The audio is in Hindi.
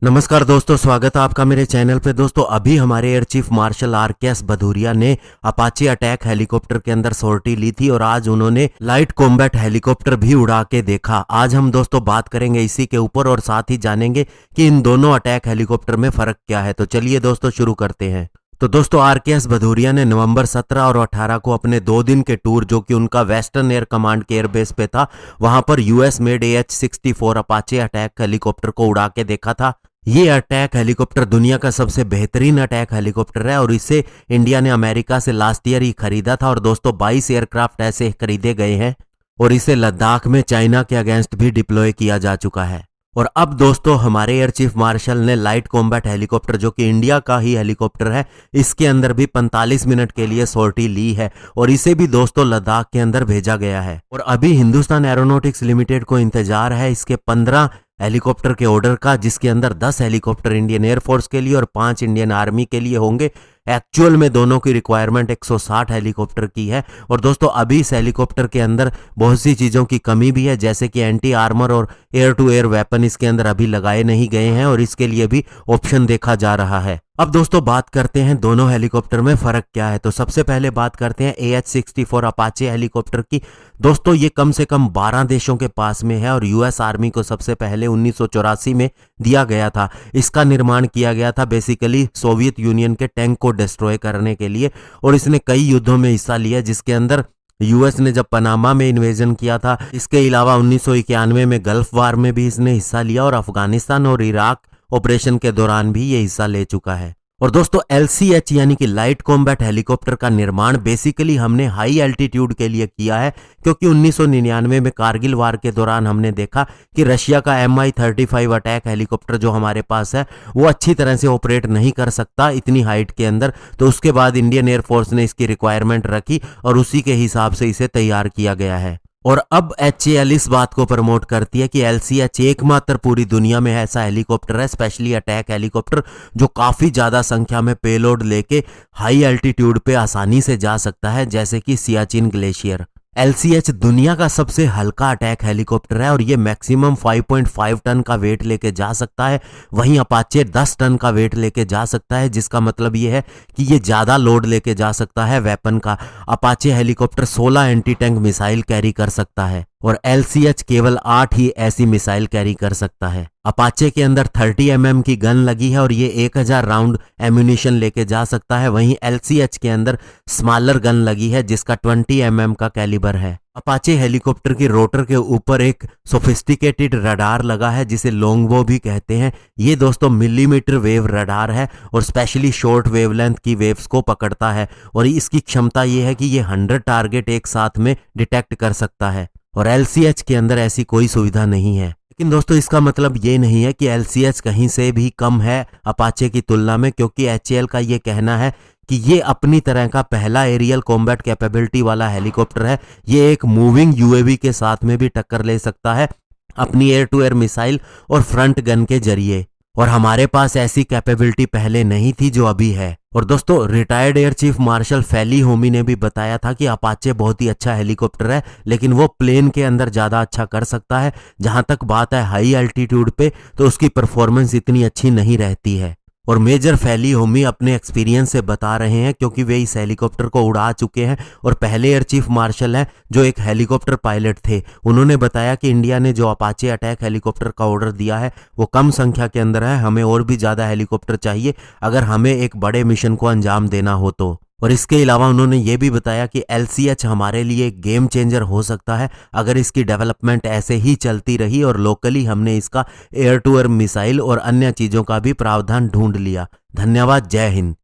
नमस्कार दोस्तों, स्वागत है आपका मेरे चैनल पे। दोस्तों अभी हमारे एयर चीफ मार्शल आर.के.एस. भदौरिया ने अपाचे अटैक हेलीकॉप्टर के अंदर सॉर्टी ली थी और आज उन्होंने लाइट कॉम्बैट हेलीकॉप्टर भी उड़ा के देखा। आज हम दोस्तों बात करेंगे इसी के ऊपर और साथ ही जानेंगे कि इन दोनों अटैक हेलीकॉप्टर में फर्क क्या है। तो चलिए दोस्तों शुरू करते हैं। तो दोस्तों आर.के.एस. भदौरिया ने नवंबर 17 और 18 को अपने 2 दिन के टूर, जो कि उनका वेस्टर्न एयर कमांड के एयरबेस पे था, वहां पर US made AH-64 Apache attack helicopter को उड़ा के देखा था। ये अटैक हेलीकॉप्टर दुनिया का सबसे बेहतरीन अटैक हेलीकॉप्टर है और इसे इंडिया ने अमेरिका से लास्ट ईयर ही खरीदा था। और दोस्तों 22 एयरक्राफ्ट ऐसे खरीदे गए हैं और इसे लद्दाख में चाइना के अगेंस्ट भी डिप्लॉय किया जा चुका है। और अब दोस्तों हमारे एयर चीफ मार्शल ने लाइट कॉम्बैट हेलीकॉप्टर, जो कि इंडिया का ही हेलीकॉप्टर है, इसके अंदर भी 45 मिनट के लिए सॉर्टी ली है और इसे भी दोस्तों लद्दाख के अंदर भेजा गया है। और अभी हिंदुस्तान एरोनॉटिक्स लिमिटेड को इंतजार है इसके 15 हेलीकॉप्टर के ऑर्डर का, जिसके अंदर 10 हेलीकॉप्टर इंडियन एयरफोर्स के लिए और 5 इंडियन आर्मी के लिए होंगे। एक्चुअल में दोनों की रिक्वायरमेंट 160 हेलीकॉप्टर की है। और दोस्तों अभी इस हेलीकॉप्टर के अंदर बहुत सी चीज़ों की कमी भी है, जैसे कि एंटी आर्मर और एयर टू एयर वेपन इसके अंदर अभी लगाए नहीं गए हैं और इसके लिए भी ऑप्शन देखा जा रहा है। अब दोस्तों बात करते हैं दोनों हेलीकॉप्टर में फर्क क्या है। तो सबसे पहले बात करते हैं AH-64 अपाचे हेलीकॉप्टर की। दोस्तों ये कम से कम 12 देशों के पास में है और यूएस आर्मी को सबसे पहले 1984 में दिया गया था। इसका निर्माण किया गया था बेसिकली सोवियत यूनियन के टैंक को डिस्ट्रॉय करने के लिए और इसने कई युद्धों में हिस्सा लिया, जिसके अंदर यूएस ने जब पनामा में इन्वेजन किया था, इसके अलावा 1991 में गल्फ वार में भी इसने हिस्सा लिया और अफगानिस्तान और इराक ऑपरेशन के दौरान भी ये हिस्सा ले चुका है। और दोस्तों LCH यानी कि लाइट कॉम्बैट हेलीकॉप्टर का निर्माण बेसिकली हमने हाई एल्टीट्यूड के लिए किया है, क्योंकि 1999 में कारगिल वार के दौरान हमने देखा कि रशिया का Mi-35 अटैक हेलीकॉप्टर जो हमारे पास है वो अच्छी तरह से ऑपरेट नहीं कर सकता इतनी हाइट के अंदर। तो उसके बाद इंडियन एयरफोर्स ने इसकी रिक्वायरमेंट रखी और उसी के हिसाब से इसे तैयार किया गया है। और अब HAL इस बात को प्रमोट करती है कि LCH एकमात्र पूरी दुनिया में ऐसा हेलीकॉप्टर है, स्पेशली अटैक हेलीकॉप्टर, जो काफी ज्यादा संख्या में पेलोड लेके हाई एल्टीट्यूड पे आसानी से जा सकता है, जैसे कि सियाचिन ग्लेशियर। LCH दुनिया का सबसे हल्का अटैक हेलीकॉप्टर है और ये मैक्सिमम 5.5 टन का वेट लेके जा सकता है। वहीं अपाचे 10 टन का वेट लेके जा सकता है, जिसका मतलब ये है कि ये ज्यादा लोड लेके जा सकता है वेपन का। Apache helicopter 16 anti tank missile carry कर सकता है और LCH केवल 8 ही ऐसी मिसाइल कैरी कर सकता है। अपाचे के अंदर 30 mm की गन लगी है और ये 1000 राउंड एम्यूनिशन लेके जा सकता है। वहीं LCH के अंदर स्मॉलर गन लगी है जिसका 20 mm का कैलिबर है। अपाचे हेलीकॉप्टर की रोटर के ऊपर एक सोफिस्टिकेटेड रडार लगा है जिसे लॉन्गबो भी कहते हैं। ये दोस्तों मिलीमीटर वेव रडार है और स्पेशली शॉर्ट वेवलेंथ की वेव्स को पकड़ता है और इसकी क्षमता ये है कि ये 100 टारगेट एक साथ में डिटेक्ट कर सकता है और LCH के अंदर ऐसी कोई सुविधा नहीं है। लेकिन दोस्तों इसका मतलब ये नहीं है कि LCH कहीं से भी कम है अपाचे की तुलना में, क्योंकि HAL का ये कहना है कि ये अपनी तरह का पहला एरियल कॉम्बैट कैपेबिलिटी वाला हेलीकॉप्टर है। ये एक मूविंग UAV के साथ में भी टक्कर ले सकता है अपनी एयर टू एयर मिसाइल और फ्रंट गन के जरिए, और हमारे पास ऐसी कैपेबिलिटी पहले नहीं थी जो अभी है। और दोस्तों रिटायर्ड एयर चीफ मार्शल फैली होमी ने भी बताया था कि अपाचे बहुत ही अच्छा हेलीकॉप्टर है, लेकिन वो प्लेन के अंदर ज़्यादा अच्छा कर सकता है। जहां तक बात है हाई एल्टीट्यूड पे, तो उसकी परफॉर्मेंस इतनी अच्छी नहीं रहती है। और मेजर फैली होमी अपने एक्सपीरियंस से बता रहे हैं, क्योंकि वे इस हेलीकॉप्टर को उड़ा चुके हैं और पहले एयर चीफ मार्शल हैं जो एक हेलीकॉप्टर पायलट थे। उन्होंने बताया कि इंडिया ने जो अपाचे अटैक हेलीकॉप्टर का ऑर्डर दिया है वो कम संख्या के अंदर है, हमें और भी ज़्यादा हेलीकॉप्टर चाहिए अगर हमें एक बड़े मिशन को अंजाम देना हो तो। और इसके अलावा उन्होंने ये भी बताया कि LCH हमारे लिए एक गेम चेंजर हो सकता है अगर इसकी डेवलपमेंट ऐसे ही चलती रही और लोकली हमने इसका एयर टू एयर मिसाइल और अन्य चीज़ों का भी प्रावधान ढूंढ लिया। धन्यवाद, जय हिंद।